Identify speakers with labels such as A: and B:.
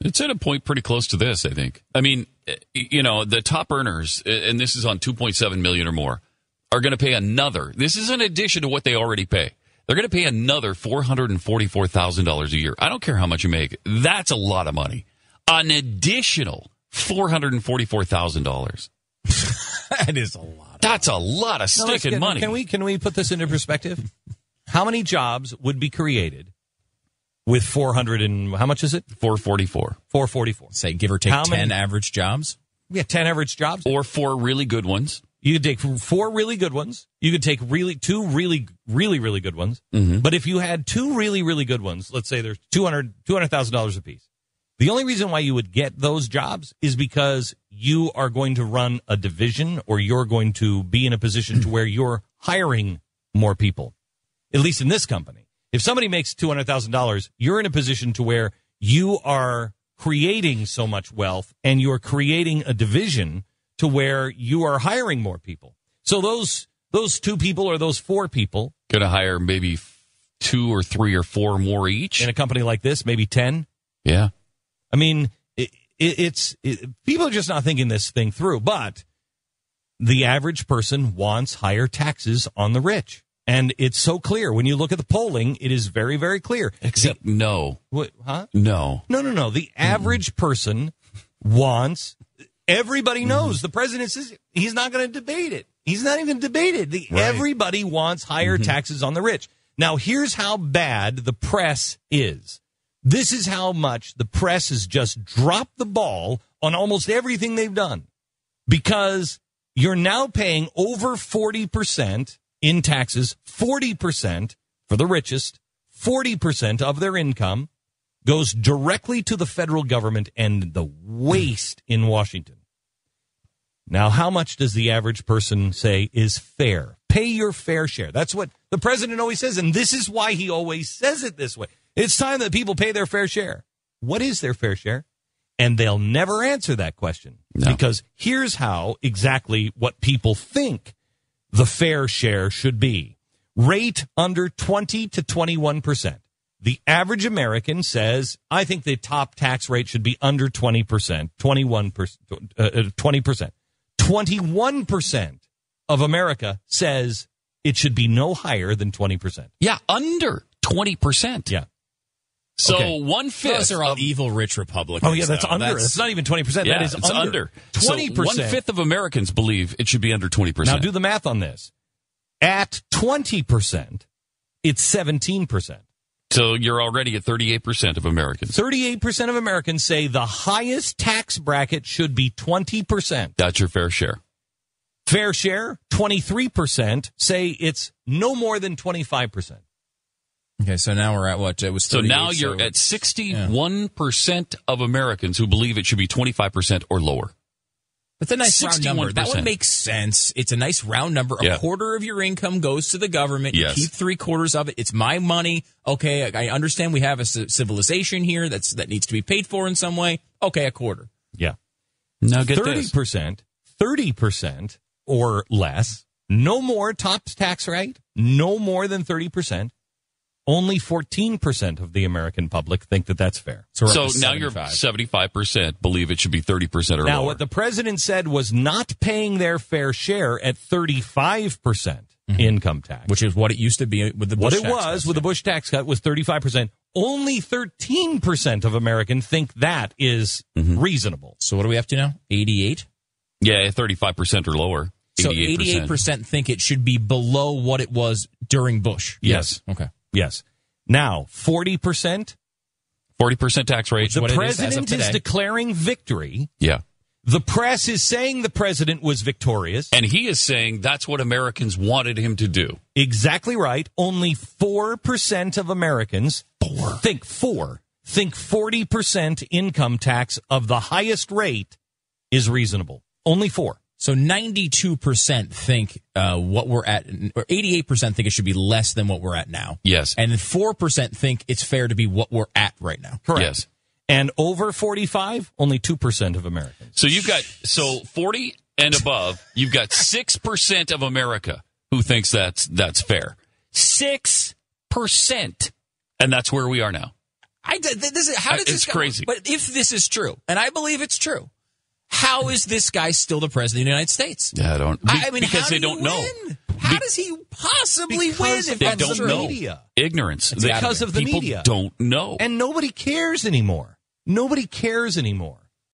A: It's at a point pretty close to this, I think. I mean, the top earners, and this is on $2.7 million or more, are going to pay another. This is in addition to what they already pay. They're going to pay another $444,000 a year. I don't care how much you make. That's a lot of money. An additional $444,000.
B: That is a lot.
A: That's a lot of sticking money.
C: Can we put this into perspective? How many jobs would be created with 400 and how much is it?
A: 444.
C: 444.
B: Say give or take 10 average jobs.
C: Yeah, 10 average jobs,
A: or 4 really good ones.
C: You could take 4 really good ones. You could take 2 really good ones.
A: Mm-hmm.
C: But if you had 2 really, really good ones, let's say there's $200,000 apiece. The only reason why you would get those jobs is because you are going to run a division or you're going to be in a position to where you're hiring more people, at least in this company. If somebody makes $200,000, you're in a position to where you are creating so much wealth and you're creating a division to where you are hiring more people. So those 2 people or those 4 people
A: going to hire maybe 2 or 3 or 4 more each
C: in a company like this, maybe 10.
A: Yeah.
C: I mean, it's people are just not thinking this thing through. But the average person wants higher taxes on the rich. And it's so clear. When you look at the polling, it is very, very clear.
A: Except no.
C: What, huh?
A: No.
C: No. The average person wants... Everybody knows. The president says he's not going to debate it. He's not even debated.
A: Right.
C: Everybody wants higher taxes on the rich. Now, here's how bad the press is. This is how much the press has just dropped the ball on almost everything they've done. Because you're now paying over 40% in taxes, 40% for the richest, 40% of their income goes directly to the federal government and the waste in Washington. Now, how much does the average person say is fair? Pay your fair share. That's what the president always says, and this is why he always says it this way. It's time that people pay their fair share. What is their fair share? And they'll never answer that question.
A: No.
C: Because here's how exactly what people think the fair share should be. Rate under 20 to 21%. The average American says, I think the top tax rate should be under 20%, 20%. 21% of America says it should be no higher than 20%.
A: Yeah, under 20%.
C: Yeah.
A: So
C: Okay.
A: 1/5.
B: Those are all evil rich Republicans.
C: Oh, yeah, that's
B: though.
C: under. That's not even 20%.
A: Yeah,
C: that is
A: it's under.
C: 20%.
A: So 1/5 of Americans believe it should be under 20%.
C: Now do the math on this. At 20%, it's 17%.
A: So you're already at 38% of Americans.
C: 38% of Americans say the highest tax bracket should be 20%.
A: That's your fair share.
C: Fair share, 23% say it's no more than 25%.
B: Okay, so now we're at what? It was 38,
A: So now you're at 61% of Americans who believe it should be 25% or lower.
B: That's a nice round number. That
A: 61%.
B: would make sense. It's a nice round number.
A: Yeah.
B: A quarter of your income goes to the government.
A: Yes.
B: You keep 3/4 of it. It's my money. Okay, I understand we have a civilization here that needs to be paid for in some way. Okay, a quarter.
C: Yeah.
A: Now get
C: 30%, 30% or less, no more top tax rate, no more than 30%. Only 14% of the American public think that that's fair.
A: So now you're 75% believe it should be 30% or
C: now,
A: lower.
C: what the president said was not paying their fair share at 35% income tax.
B: Which is what it used to be with the Bush tax cut.
C: With the Bush tax cut was 35%. Only 13% of Americans think that is reasonable.
B: So what do we have to now? 88?
A: Yeah, 35% or lower.
B: So 88% think it should be below what it was during Bush.
A: Yes.
B: Okay.
C: Yes. Now, 40%.
A: 40% tax rate.
C: The president is declaring victory.
A: Yeah.
C: The press is saying the president was victorious.
A: And he is saying that's what Americans wanted him to do.
C: Exactly right. Only 4% of Americans think 40% income tax of the highest rate is reasonable. Only 4%.
B: So 92% think what we're at, or 88% think it should be less than what we're at now.
A: Yes.
B: And 4% think it's fair to be what we're at right now.
C: Correct.
A: Yes.
C: And over 45, only 2% of Americans.
A: So you've got 40 and above, you've got 6% of America who thinks that's fair. 6%. And that's where we are now. It's crazy.
B: But if this is true, and I believe it's true, how is this guy still the president of the United States?
A: Yeah, I mean, because they don't know.
B: How does he possibly win if
A: they
B: that's
A: don't
B: true?
A: know?
C: Media.
A: Ignorance.
C: Because of the
A: People
C: media.
A: don't know.
C: And nobody cares anymore. Nobody cares anymore.